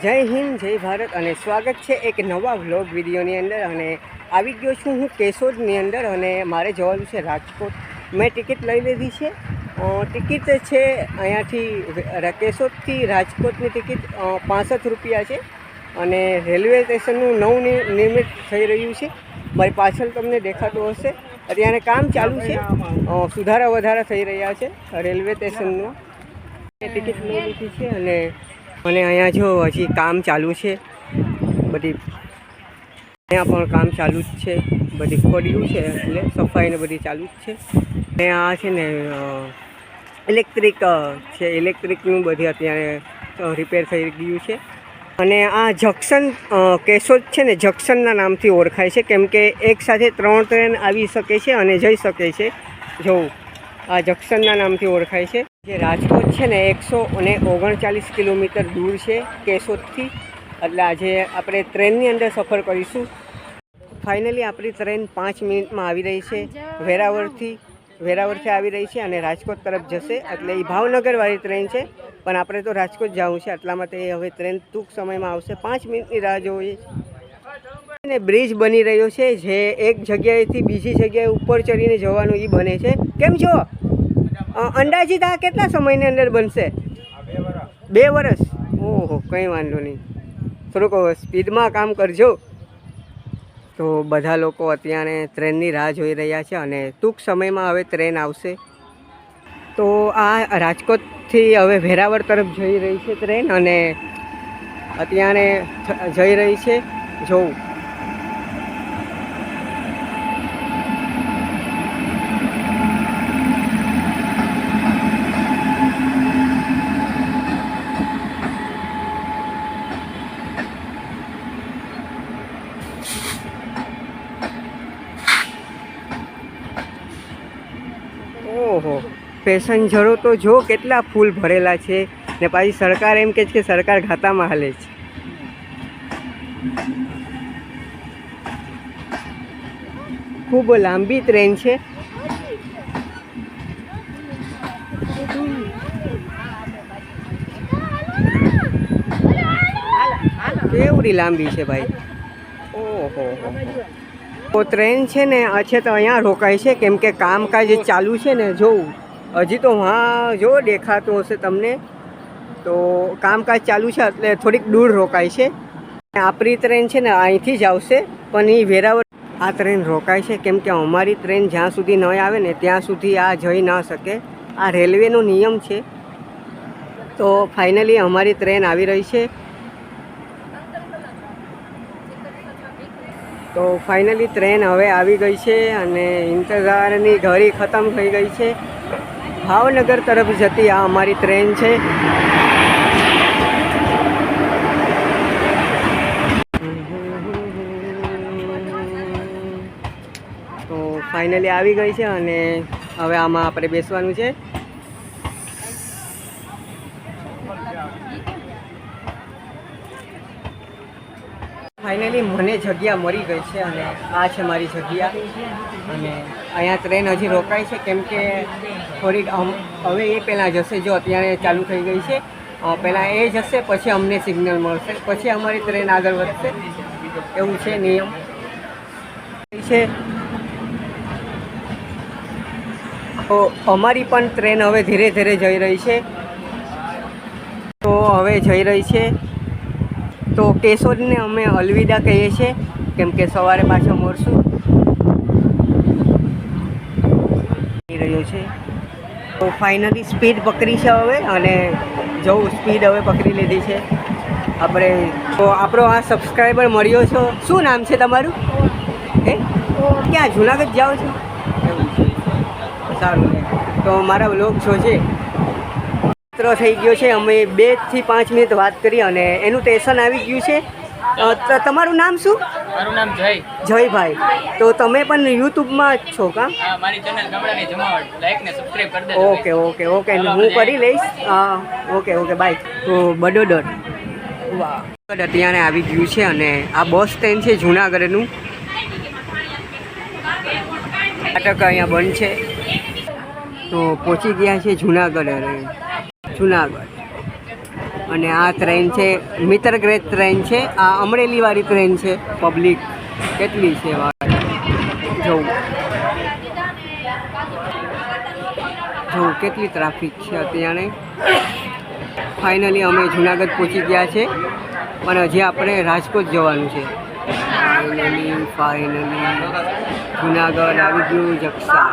જય હિન્દ, જય ભારત અને સ્વાગત છે એક નવા વ્લોગ વિડીયોની અંદર. અને આવી ગયો છું હું કેશોદની અંદર અને મારે જવાનું છે રાજકોટ. મેં ટિકિટ લઈ લીધી છે. ટિકિટ છે અહીંયાથી કેશોદથી રાજકોટની ટિકિટ 65 રૂપિયા છે અને રેલવે સ્ટેશનનું નવું નિર્મિત થઈ રહ્યું છે. મારી પાછળ તમને દેખાતું હશે. અત્યારે કામ ચાલુ છે, સુધારા વધારા થઈ રહ્યા છે રેલવે સ્ટેશનનું. ટિકિટ લઈ લીધી છે અને અહીંયા જો હજી કામ ચાલુ છે. બધી અહીંયા પણ કામ ચાલુ જ છે, બધી ખોદ્યું છે એટલે સફાઈને બધી ચાલુ જ છે. અને આ છે ને ઇલેક્ટ્રિક છે, ઇલેક્ટ્રિકનું બધી અત્યારે રિપેર થઈ ગયું છે. અને આ જંક્શન કેશોદ છે ને જંક્શનના નામથી ઓળખાય છે, કેમ કે એકસાથે 3 ટ્રેન આવી શકે છે અને જઈ શકે છે. જોવું, આ જંક્શનના નામથી ઓળખાય છે. જે રાજકોટ છે ને 139 કિલોમીટર દૂર છે કેશોદથી. એટલે આજે આપણે ટ્રેનની અંદર સફર કરીશું. ફાઇનલી આપણી ટ્રેન 5 મિનિટમાં આવી રહી છે. વેરાવળથી આવી રહી છે અને રાજકોટ તરફ જશે. એટલે એ ભાવનગરવાળી ટ્રેન છે, પણ આપણે તો રાજકોટ જવું છે. એટલા માટે હવે ટ્રેન ટૂંક સમયમાં આવશે. 5 મિનિટની રાહ જોઈએ. અને બ્રિજ બની રહ્યો છે, જે એક જગ્યાએથી બીજી જગ્યાએ ઉપર ચડીને જવાનું એ બને છે. કેમ છો? અંદાજિત આ કેટલા સમયની અંદર બનશે? 2 વર્ષ. ઓહો, કંઈ વાંધો નહીં. થોડુંક સ્પીડમાં કામ કરજો. તો બધા લોકો અત્યારે ટ્રેનની રાહ જોઈ રહ્યા છે અને ટૂંક સમયમાં હવે ટ્રેન આવશે. તો આ રાજકોટથી હવે વેરાવળ તરફ જઈ રહી છે ટ્રેન અને અત્યારે જઈ રહી છે. જોવું, ઓહો, પેસેન્જરો તો જો કેટલા ફૂલ ભરેલા છે. ને પાછી સરકાર એમ કહે છે કે સરકાર ઘાટામાં હાલે છે. ખૂબ લાંબી ટ્રેન છે. કેવડી લાંબી છે ભાઈ. ઓહો, તો ટ્રેન છે ને છે તો અહીંયા રોકાય છે, કેમ કે કામકાજ ચાલુ છે ને. જોવું, હજી તો હા જો દેખાતું હશે તમને. તો કામકાજ ચાલુ છે એટલે થોડીક દૂર રોકાય છે. આપણી ટ્રેન છે ને અહીંથી જ આવશે, પણ એ વેરાવળ આ ટ્રેન રોકાય છે, કેમ કે અમારી ટ્રેન જ્યાં સુધી ન આવે ને ત્યાં સુધી આ જઈ ન શકે. આ રેલવેનો નિયમ છે. તો ફાઇનલી અમારી ટ્રેન આવી રહી છે. તો ફાઇનલી ટ્રેન હવે આવી ગઈ છે અને ઇંતજારની ઘડી ખતમ થઈ ગઈ છે. ભાવનગર તરફ જતી આ અમારી ટ્રેન છે. તો ફાઇનલી આવી ગઈ છે અને હવે આમાં આપણે બેસવાનું છે. ફાઇનલી મને જગ્યા મળી ગઈ છે અને આ છે મારી જગ્યા. અને અહીંયા ટ્રેન હજી રોકાય છે, કેમ કે થોડીક હવે એ પહેલાં જશે. જો અત્યારે ચાલુ થઈ ગઈ છે. પહેલાં એ જશે, પછી અમને સિગ્નલ મળશે, પછી અમારી ટ્રેન આગળ વધશે. એવું છે નિયમ છે. તો અમારી પણ ટ્રેન હવે ધીરે ધીરે જઈ રહી છે. તો હવે જઈ રહી છે. તો કેશોદને અમે અલવિદા કહીએ છીએ, કેમ કે સવારે પાછા મળશું. રહ્યો છે. તો ફાઇનલી સ્પીડ પકડી છે હવે અને જવું, સ્પીડ હવે પકડી લીધી છે આપણે. તો આપણો આ સબસ્ક્રાઈબર મળ્યો છો. શું નામ છે તમારું? હે, ક્યાં જુનાગઢ જાઓ છો? સારું. તો મારા વ્લોગ જોજે. થઈ ગયો છે. અમે 2 થી 5 મિનિટ વાત કરી અને એનું સ્ટેશન આવી ગયું છે. તમારું નામ શું? મારું નામ જયભાઈ. તો તમે પણ યુટ્યુબમાં જ છો કા? મારી ચેનલ ગામડાની જમાવટ લાઈક ને સબસ્ક્રાઇબ કરી દેજો. ઓકે, હું કરી લઈશ. Okay, bye. તો બડોદર, વાહ, અત્યારે આવી ગયું છે અને આ બસ સ્ટેન્ડ છે જુનાગઢનું. નાટક અહીંયા બંધ છે. તો પહોંચી ગયા છે જુનાગઢ. અને આ ટ્રેન છે મિત્ર ગ્રેજ ટ્રેન છે. આ અમરેલીવાળી ટ્રેન છે. પબ્લિક કેટલી છે જોઉં કેટલી ટ્રાફિક છે અત્યારે. ફાઇનલી અમે જુનાગઢ પહોંચી ગયા છે, પણ હજી આપણે રાજકોટ જવાનું છે. ફાઇનલી જુનાગઢ આવી ગયું. જક્ષા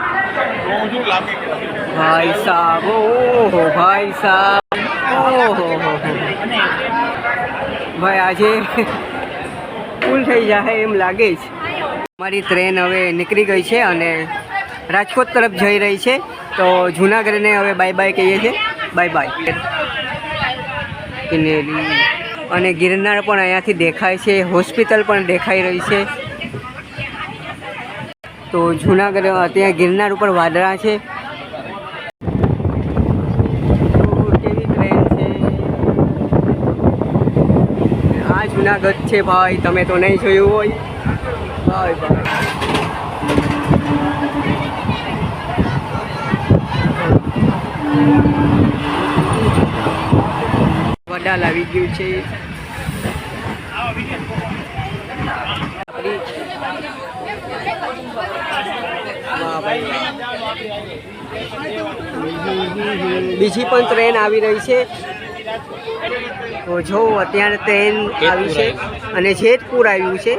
ભાઈ સાહેબ, ઓહો ભાઈ સાહેબ, ઓહો ભાઈ આજે ફૂલ થઈ જાય એમ લાગે છે. અમારી ટ્રેન હવે નીકળી ગઈ છે અને રાજકોટ તરફ જઈ રહી છે. તો જુનાગઢને હવે બાય બાય કહીએ છીએ. Bye bye. અને ગિરનાર પણ અહીંયાથી દેખાય છે. હોસ્પિટલ પણ દેખાઈ રહી છે. તો જુનાગઢ ત્યાં ગિરનાર ઉપર વાદળા છે. કેવી ટ્રેન છે આ! જુનાગઢ છે ભાઈ, તમે તો નહીં જોયું હોય. ભાઈ ભાઈ વડાલ આવી ગયું છે. બીજી પણ ટ્રેન આવી રહી છે. તો જો અત્યારે ટ્રેન આવી છે અને જેતપુર આવ્યું છે.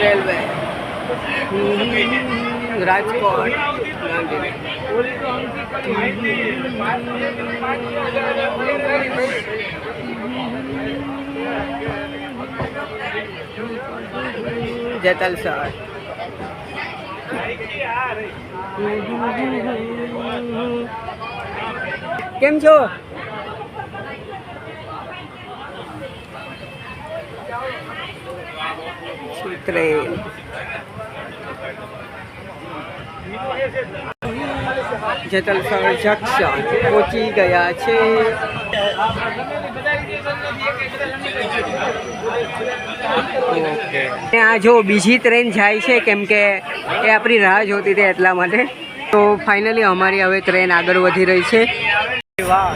રેલવે રાજકોટ જેતલસર. કેમ છો? ટ્રેન જેતલસર જંકશન પહોંચી ગયા છે. આ જો બીજી ટ્રેન જાય છે, કેમ કે એ આપણી રાહ જોતી હતી એટલા માટે. તો ફાઇનલી અમારી હવે ટ્રેન આગળ વધી રહી છે. વાહ!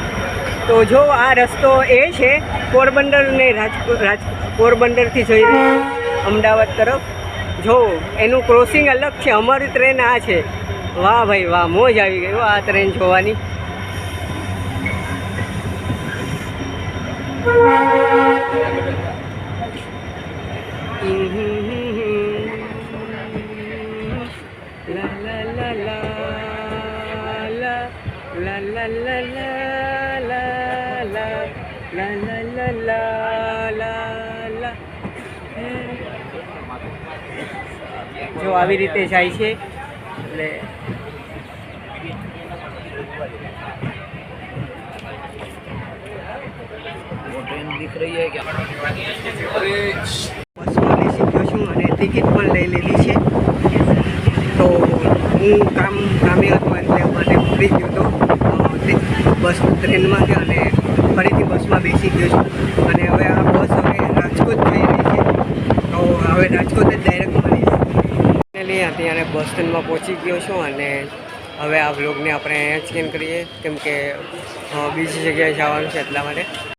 તો જો આ રસ્તો એ છે પોરબંદર ને પોરબંદરથી જઈ અમદાવાદ તરફ. જો એનું ક્રોસિંગ અલગ છે. અમારી ટ્રેન આ છે. વાહ ભાઈ વાહ, મોજ આવી ગઈ આ ટ્રેન જોવાની. જો આવી રીતે જાય છે. એટલે ट्रेन दिख रही है क्या? બસમાં બેસી ગયો છું અને ટિકિટ પણ લઈ લીધી છે. તો હું કામે હતો એટલે મને ઉતરી ગયો હતો બસ ટ્રેનમાંથી અને ફરીથી બસમાં બેસી ગયો છું. અને હવે આ બસ હવે રાજકોટ જઈ રહી છે. તો હવે રાજકોટ જ ડાયરેક્ટ મળીશ. ફાઇનલી અત્યારે બસ સ્ટેન્ડમાં પહોંચી ગયો છું અને હવે આ વ્લોગને આપણે અહીંયા જ કેમ કરીએ, કેમ કે બીજી જગ્યાએ જવાનું છે એટલા માટે.